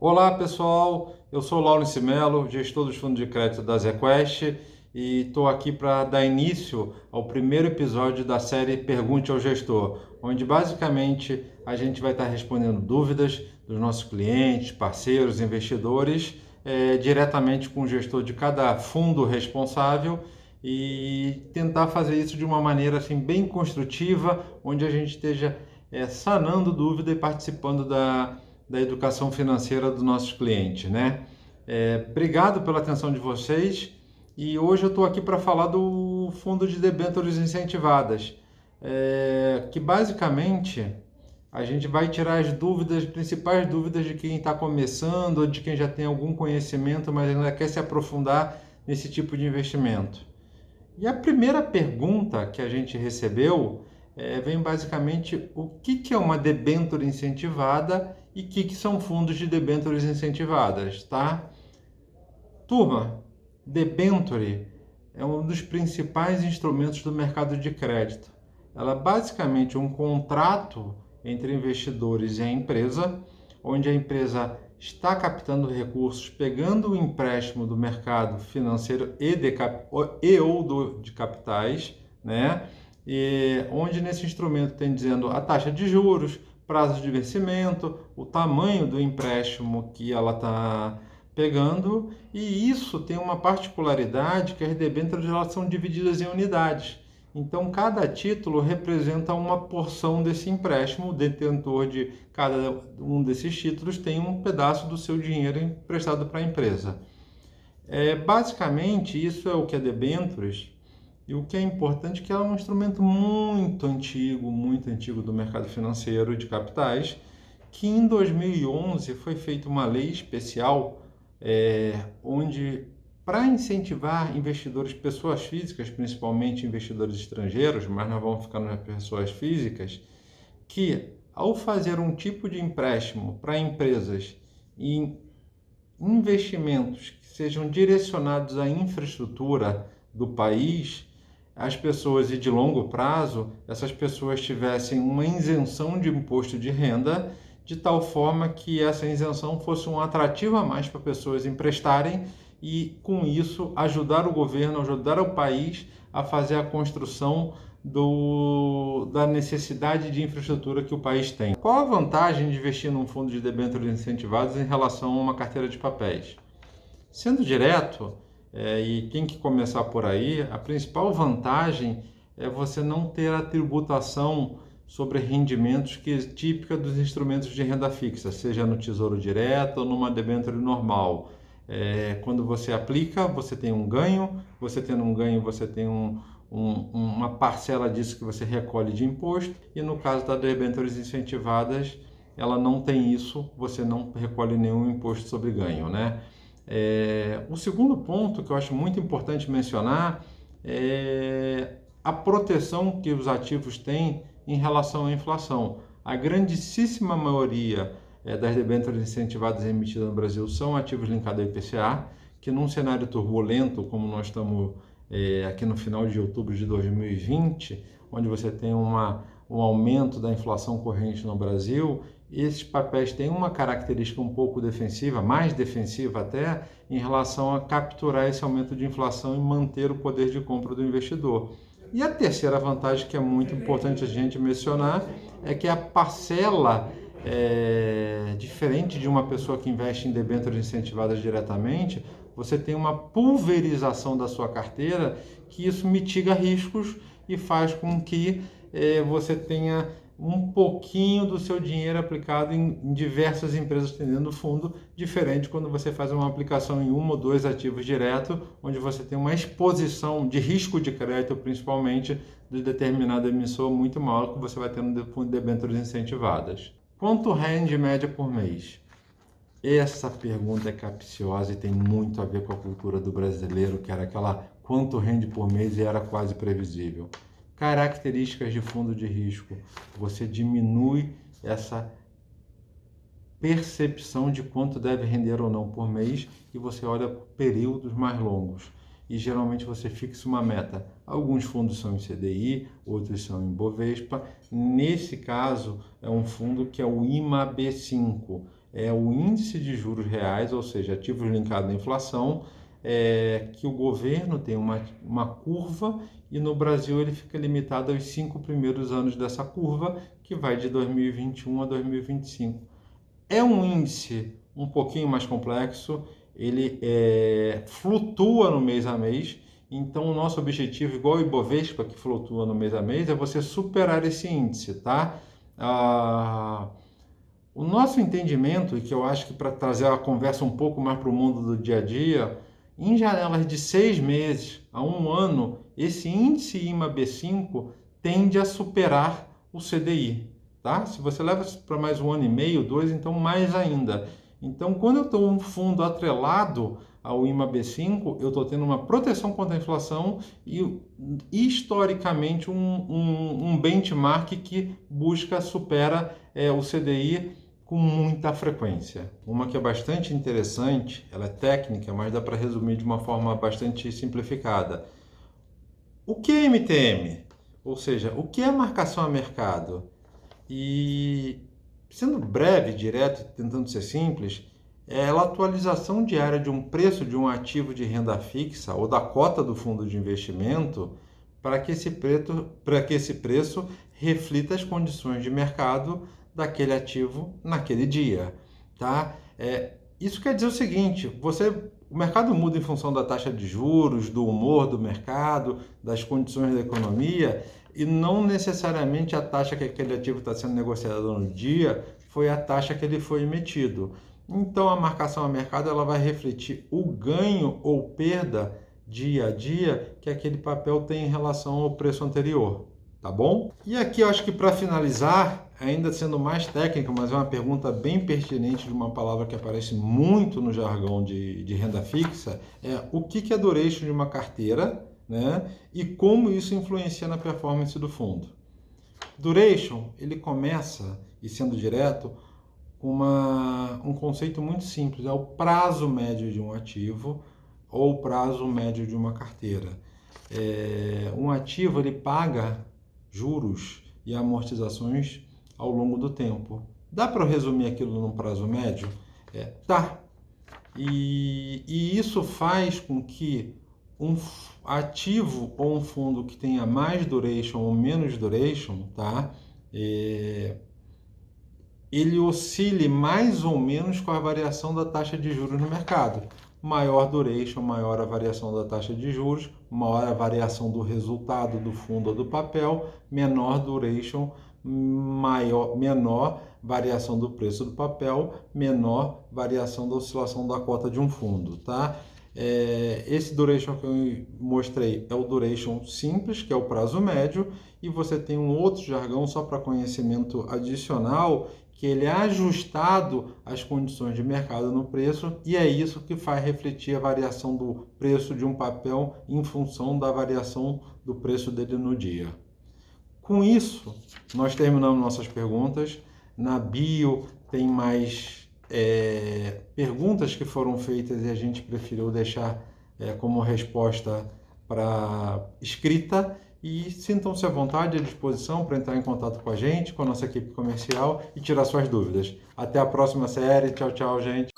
Olá pessoal, eu sou Laurence Melo, gestor dos fundos de crédito da ZQuest e estou aqui para dar início ao primeiro episódio da série Pergunte ao Gestor, onde basicamente a gente vai estar respondendo dúvidas dos nossos clientes, parceiros, investidores, diretamente com o gestor de cada fundo responsável e tentar fazer isso de uma maneira assim, bem construtiva, onde a gente esteja sanando dúvida e participando da educação financeira dos nossos clientes, né? Obrigado pela atenção de vocês e hoje eu estou aqui para falar do fundo de debêntures incentivadas, que basicamente a gente vai tirar as dúvidas, principais dúvidas de quem está começando ou de quem já tem algum conhecimento, mas ainda quer se aprofundar nesse tipo de investimento. E a primeira pergunta que a gente recebeu vem basicamente o que é uma debênture incentivada e o que são fundos de debêntures incentivadas, tá? Turma, debênture é um dos principais instrumentos do mercado de crédito. Ela é basicamente um contrato entre investidores e a empresa, onde a empresa está captando recursos, pegando o empréstimo do mercado financeiro de capitais, né? E onde nesse instrumento tem dizendo a taxa de juros, prazo de vencimento, o tamanho do empréstimo que ela está pegando, e isso tem uma particularidade que as debêntures elas são divididas em unidades. Então, cada título representa uma porção desse empréstimo. O detentor de cada um desses títulos tem um pedaço do seu dinheiro emprestado para a empresa. Basicamente, isso é o que é debêntures. E o que é importante é que ela é um instrumento muito antigo do mercado financeiro de capitais, que em 2011 foi feita uma lei especial, onde, para incentivar investidores, pessoas físicas, principalmente investidores estrangeiros, mas nós vamos ficar nas pessoas físicas, que ao fazer um tipo de empréstimo para empresas em investimentos que sejam direcionados à infraestrutura do país, as pessoas, e de longo prazo, essas pessoas tivessem uma isenção de imposto de renda, de tal forma que essa isenção fosse um atrativo a mais para pessoas emprestarem e, com isso, ajudar o governo, ajudar o país a fazer a construção da necessidade de infraestrutura que o país tem. Qual a vantagem de investir num fundo de debêntures incentivados em relação a uma carteira de papéis? Sendo direto, e tem que começar por aí, a principal vantagem é você não ter a tributação sobre rendimentos que é típica dos instrumentos de renda fixa, seja no Tesouro Direto ou numa debênture normal. Quando você aplica, você tem um ganho, você tendo um ganho, você tem uma parcela disso que você recolhe de imposto, e no caso das debêntures incentivadas, ela não tem isso, você não recolhe nenhum imposto sobre ganho, né? O segundo ponto que eu acho muito importante mencionar é a proteção que os ativos têm em relação à inflação. A grandíssima maioria das debêntures incentivadas emitidas no Brasil são ativos linkados ao IPCA, que num cenário turbulento, como nós estamos aqui no final de outubro de 2020, onde você tem um aumento da inflação corrente no Brasil, esses papéis têm uma característica um pouco defensiva, mais defensiva até, em relação a capturar esse aumento de inflação e manter o poder de compra do investidor. E a terceira vantagem, que é muito importante a gente mencionar, é que a parcela, diferente de uma pessoa que investe em debêntures incentivadas diretamente, você tem uma pulverização da sua carteira, que isso mitiga riscos e faz com que você tenha um pouquinho do seu dinheiro aplicado em diversas empresas dentro do fundo, diferente quando você faz uma aplicação em um ou dois ativos direto, onde você tem uma exposição de risco de crédito, principalmente, de determinado emissor muito maior que você vai ter no fundo de debêntures incentivadas. Quanto rende média por mês? Essa pergunta é capciosa e tem muito a ver com a cultura do brasileiro, que era aquela quanto rende por mês e era quase previsível. Características de fundo de risco. Você diminui essa percepção de quanto deve render ou não por mês e você olha por períodos mais longos. E geralmente você fixa uma meta. Alguns fundos são em CDI, outros são em Bovespa. Nesse caso, é um fundo que é o IMAB5. é o índice de juros reais, ou seja, ativos linkados à inflação, que o governo tem uma curva e no Brasil ele fica limitado aos 5 primeiros anos dessa curva, que vai de 2021 a 2025. É um índice um pouquinho mais complexo, ele flutua no mês a mês, então o nosso objetivo, igual o Ibovespa, que flutua no mês a mês, é você superar esse índice, tá? O nosso entendimento, e que eu acho que para trazer a conversa um pouco mais para o mundo do dia a dia, em janelas de 6 meses a 1 ano, esse índice IMA-B5 tende a superar o CDI, tá? Se você leva para mais 1 ano e meio, 2, então mais ainda. Então, quando eu estou um fundo atrelado ao IMA-B5, eu estou tendo uma proteção contra a inflação e, historicamente, um benchmark que supera o CDI com muita frequência. Uma que é bastante interessante, ela é técnica, mas dá para resumir de uma forma bastante simplificada. O que é MTM? Ou seja, o que é marcação a mercado? E, sendo breve, direto, tentando ser simples, é a atualização diária de um preço de um ativo de renda fixa ou da cota do fundo de investimento para que esse preço reflita as condições de mercado daquele ativo naquele dia, tá? Isso quer dizer o seguinte, o mercado muda em função da taxa de juros, do humor do mercado, das condições da economia, e não necessariamente a taxa que aquele ativo está sendo negociado no dia foi a taxa que ele foi emitido. Então, a marcação a mercado ela vai refletir o ganho ou perda dia a dia que aquele papel tem em relação ao preço anterior, tá bom? E aqui eu acho que para finalizar, ainda sendo mais técnica, mas é uma pergunta bem pertinente de uma palavra que aparece muito no jargão de renda fixa, o que é duration de uma carteira, né? E como isso influencia na performance do fundo. Duration, ele começa, e sendo direto, com um conceito muito simples, é o prazo médio de um ativo ou o prazo médio de uma carteira. Um ativo, ele paga juros e amortizações ao longo do tempo. Dá para resumir aquilo num prazo médio? Tá. E isso faz com que um ativo ou um fundo que tenha mais duration ou menos duration, tá? Ele oscile mais ou menos com a variação da taxa de juros no mercado. Maior duration, maior a variação da taxa de juros, maior a variação do resultado do fundo ou do papel, menor duration, menor variação do preço do papel, menor variação da oscilação da cota de um fundo, tá? Esse duration que eu mostrei é o duration simples, que é o prazo médio, e você tem um outro jargão só para conhecimento adicional, que ele é ajustado às condições de mercado no preço, e é isso que faz refletir a variação do preço de um papel em função da variação do preço dele no dia. Com isso, nós terminamos nossas perguntas. Na bio tem mais perguntas que foram feitas e a gente preferiu deixar como resposta para escrita. E sintam-se à vontade e à disposição para entrar em contato com a gente, com a nossa equipe comercial e tirar suas dúvidas. Até a próxima série. Tchau, tchau, gente.